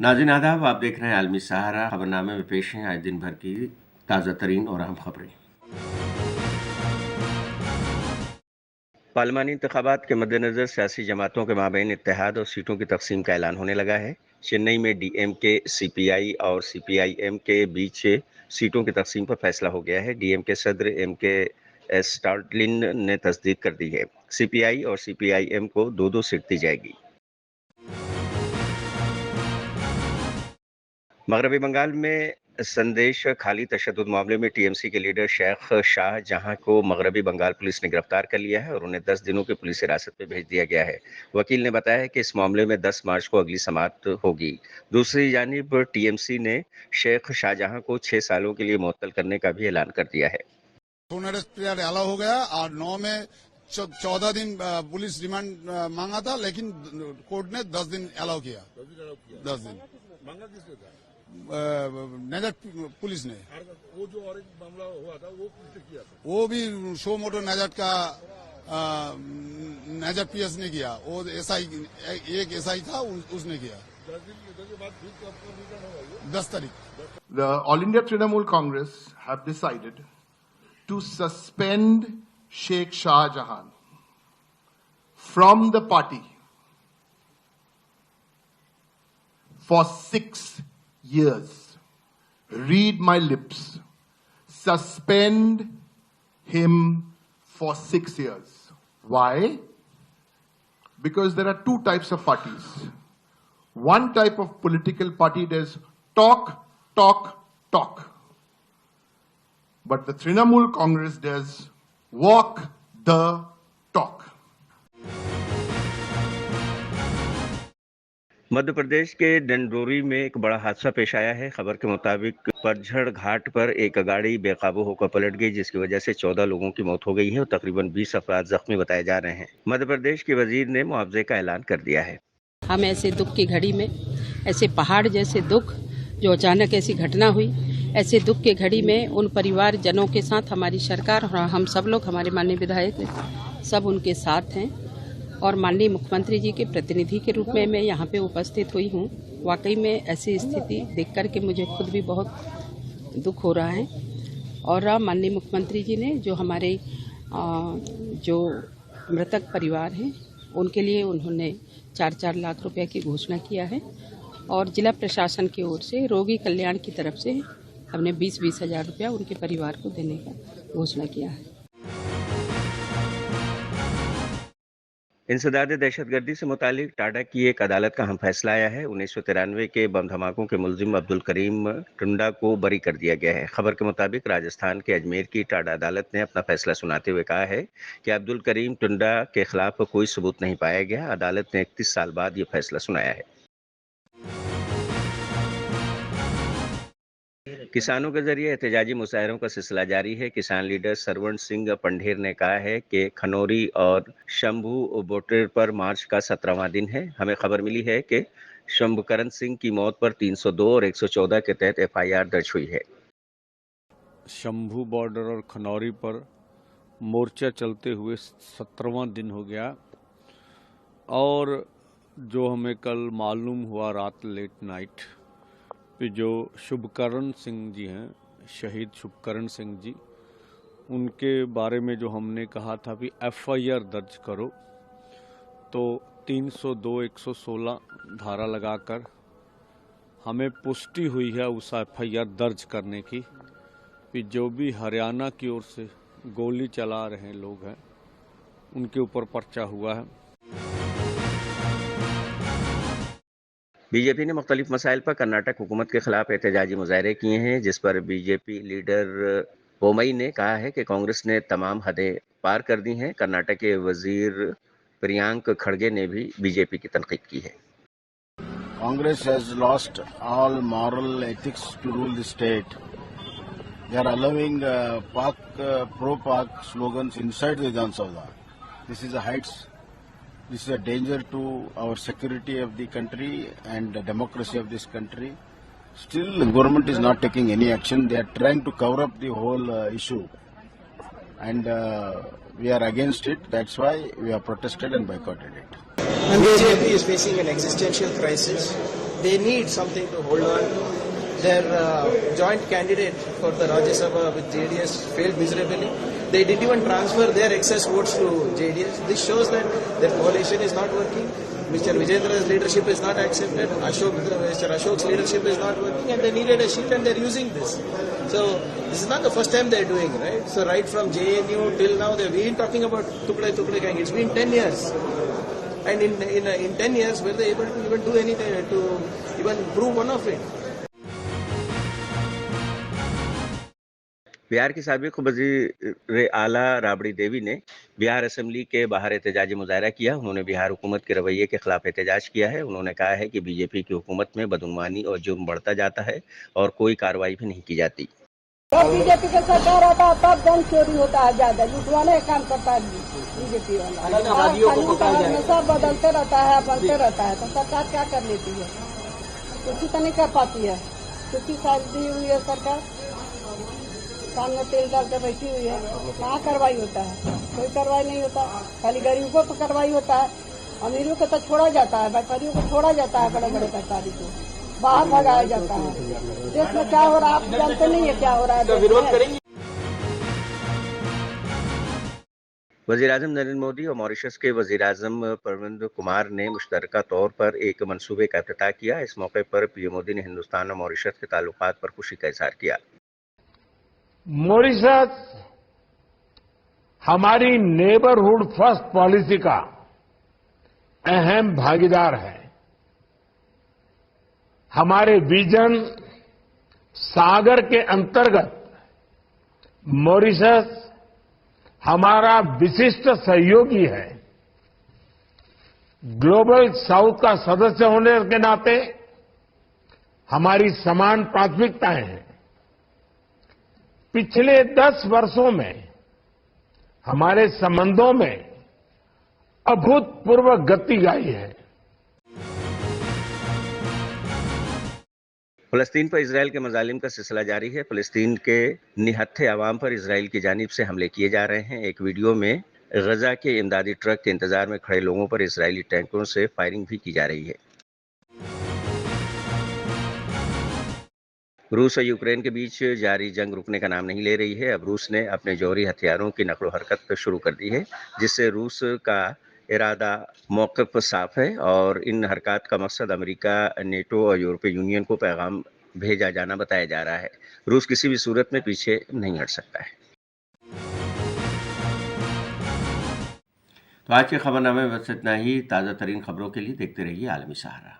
नाज़रीन आदाब, आप देख रहे हैं आलमी सहारा। खबरनामे में पेश हैं आज दिन भर की ताज़ा तरीन और अहम खबरें। पार्लिमानी इंतखाबात के मद्देनजर सियासी जमातों के माबैन इत्तेहाद और सीटों की तकसीम का ऐलान होने लगा है। चेन्नई में डीएमके, सीपीआई और सीपीआईएम के बीच सीटों की तकसीम पर फैसला हो गया है। डीएमके सदर एमके स्टालिन ने तस्दीक कर दी है। सीपीआई और सीपीआईएम को 2-2 सीट दी जाएगी। मगरबी बंगाल में संदेश खाली तशद्दुद मामले में टीएमसी के लीडर शेख शाहजहां को मगरबी बंगाल पुलिस ने गिरफ्तार कर लिया है और उन्हें 10 दिनों की पुलिस हिरासत में भेज दिया गया है। वकील ने बताया है कि इस मामले में 10 मार्च को अगली समाअत होगी। दूसरी जानिब टीएमसी ने शेख शाहजहां को 6 सालों के लिए मुअत्तल करने का भी ऐलान कर दिया है। पीरियड अलाउ हो गया और 9 में 14 दिन पुलिस रिमांड मांगा था, लेकिन कोर्ट ने 10 दिन अलाउ किया। 10 दिन मांगा किसने था? नजर पुलिस ने। वो जो और एक मामला हुआ था वो किसने किया था? वो भी शो मोटो नजर का नजर पीएस ने किया। वो एसआई एक एसआई था, उसने किया। 10 दिन के बाद फिर कब रिटर्न होगा? 10 तारीख। The All India Trinamool Congress have decided to suspend Sheikh Shah Jahan from the party for 6 years. Read my lips. Suspend him for 6 years. Why? Because there are two types of parties. One type of political party does talk, talk, talk. But the Trinamool Congress does walk the talk. Madhya Pradesh के डंडोरी में एक बड़ा हादसा पेश आया है। खबर के मुताबिक परझड़ घाट पर एक गाड़ी बेकाबू होकर पलट गई, जिसकी वजह से 14 लोगों की मौत हो गई है और तकरीबन 20 अफराद जख्मी बताए जा रहे हैं। मध्य प्रदेश के वजीर ने मुआवजे का ऐलान कर दिया है। हम ऐसे दुख की घड़ी में, ऐसे पहाड़ जैसे दुख जो अचानक ऐसी घटना हुई, ऐसे दुख के घड़ी में उन परिवारजनों के साथ हमारी सरकार और हम सब लोग, हमारे माननीय विधायक सब उनके साथ हैं और माननीय मुख्यमंत्री जी के प्रतिनिधि के रूप में मैं यहाँ पे उपस्थित हुई हूँ। वाकई में ऐसी स्थिति देख कर के मुझे खुद भी बहुत दुख हो रहा है और माननीय मुख्यमंत्री जी ने जो हमारे जो मृतक परिवार हैं उनके लिए उन्होंने 4-4 लाख रुपए की घोषणा किया है और जिला प्रशासन की ओर से रोगी कल्याण की तरफ से हमने 20-20 हजार रुपया उनके परिवार को देने का घोषणा किया है। इंसदाद दहशतगर्दी से मुतालिक टाटा की एक अदालत का अहम फैसला आया है। 1993 के बम धमाकों के मुलजिम अब्दुल करीम टुंडा को बरी कर दिया गया है। खबर के मुताबिक राजस्थान के अजमेर की टाटा अदालत ने अपना फैसला सुनाते हुए कहा है कि अब्दुल करीम टुंडा के खिलाफ कोई सबूत नहीं पाया गया। अदालत ने 31 साल बाद ये फैसला सुनाया है। किसानों के जरिए एहतजाजी मुजाहरों का सिलसिला जारी है। किसान लीडर सरवण सिंह पंढेर ने कहा है कि खनौरी और शंभू बॉर्डर पर मार्च का 17वां दिन है। हमें खबर मिली है कि शंभुकरण सिंह की मौत पर 302 और 114 के तहत एफआईआर दर्ज हुई है। शंभू बॉर्डर और खनौरी पर मोर्चा चलते हुए 17वां दिन हो गया और जो हमें कल मालूम हुआ रात लेट नाइट कि जो शुभकरण सिंह जी हैं, शहीद शुभकरण सिंह जी, उनके बारे में जो हमने कहा था भी एफआईआर दर्ज करो, तो 302 116 धारा लगाकर हमें पुष्टि हुई है उस एफआईआर दर्ज करने की कि जो भी हरियाणा की ओर से गोली चला रहे लोग हैं उनके ऊपर पर्चा हुआ है। बीजेपी ने मुख्तलिफ मसाइल पर कर्नाटक हुकूमत के खिलाफ एहतजाजी मुजाहरे किए हैं, जिस पर बीजेपी लीडर बोमई ने कहा है कि कांग्रेस ने तमाम हदें पार कर दी हैं। कर्नाटक के वजीर प्रियांक खड़गे ने भी बीजेपी की तनकीद की है। Congress has lost all moral ethics to rule the state. They are allowing pro-Pak slogans inside the Vidhan Sabha. This is a heights. This is a danger to our security of the country and the democracy of this country. Still, the government is not taking any action. They are trying to cover up the whole issue. And we are against it. That's why we have protested and boycotted it. BJP is facing an existential crisis. they need something to hold on to. Their joint candidate for the Rajya Sabha with JDS failed miserably. They didn't even transfer their excess votes to JDS. This shows that their coalition is not working. Mr. Vijendra's leadership is not accepted. Mr. Ashok's leadership is not working, and they needed a shield, and they're using this. So this is not the first time they're doing, right? So right from JNU till now, they've been talking about Tukde gang. It's been 10 years. And in 10 years, were they able to even do anything to even prove one of it? Bihar की साबिक वज़ीर आला राबड़ी देवी ने Bihar assembly के बाहर एहतजाजी मुजाहरा किया। उन्होंने बिहार हुकूमत के रवैये के खिलाफ एहतजाज किया है। उन्होंने कहा है कि बीजेपी की हुकूमत में बदगुमानी और जुर्म बढ़ता जाता है और कोई कार्रवाई भी नहीं की जाती। जब बीजेपी का सरकार आता है तब धन चोरी होता है, ज्यादा लुटवाने का काम करता है बीजेपी वाला। सब बदलते रहता है, बनते रहता है, तो सरकार क्या कर लेती है? कुछ तो नहीं कर पाती है। क्योंकि शायद दी हुई है सरकार, सामने तेल डाल के बैठी हुई है। कहाँ कार्रवाई होता है? कोई कार्रवाई नहीं होता। खाली गरीबों को कार्रवाई होता है, अमीरों को तो छोड़ा जाता है, व्यापारियों को छोड़ा जाता है, बड़े बड़े व्यापारी को बाहर भगाया जाता है। देश में क्या हो रहा है आप जानते नहीं है, क्या हो रहा है? विरोध करेंगे। वज़ीर-ए-आज़म नरेंद्र मोदी और मॉरिशस के वज़ीर-ए-आज़म प्रविंद कुमार ने मुश्तरका तौर पर एक मंसूबे का इफ्तिताह किया। इस मौके पर पीएम मोदी ने हिंदुस्तान और मॉरिशस के ताल्लुकात पर खुशी का इज़हार किया। मॉरिशस हमारी नेबरहुड फर्स्ट पॉलिसी का अहम भागीदार है। हमारे विजन सागर के अंतर्गत मॉरिशस हमारा विशिष्ट सहयोगी है। ग्लोबल साउथ का सदस्य होने के नाते हमारी समान प्राथमिकताएं हैं। पिछले 10 वर्षों में हमारे संबंधों में अभूतपूर्व गति आई है। फ़लस्तीन पर इजराइल के मजालिम का सिलसिला जारी है। फ़लस्तीन के निहत्थे अवाम पर इजराइल की जानिब से हमले किए जा रहे हैं। एक वीडियो में गजा के इमदादी ट्रक के इंतजार में खड़े लोगों पर इजरायली टैंकों से फायरिंग भी की जा रही है। रूस और यूक्रेन के बीच जारी जंग रुकने का नाम नहीं ले रही है। अब रूस ने अपने जौहरी हथियारों की नकलो हरकत शुरू कर दी है, जिससे रूस का इरादा मौक़िफ़ साफ है और इन हरकत का मकसद अमेरिका, नेटो और यूरोपीय यूनियन को पैगाम भेजा जाना बताया जा रहा है। रूस किसी भी सूरत में पीछे नहीं हट सकता है। तो आज के खबरनामे में बस इतना ही। ताज़ा तरीन खबरों के लिए देखते रहिए आलमी सहारा।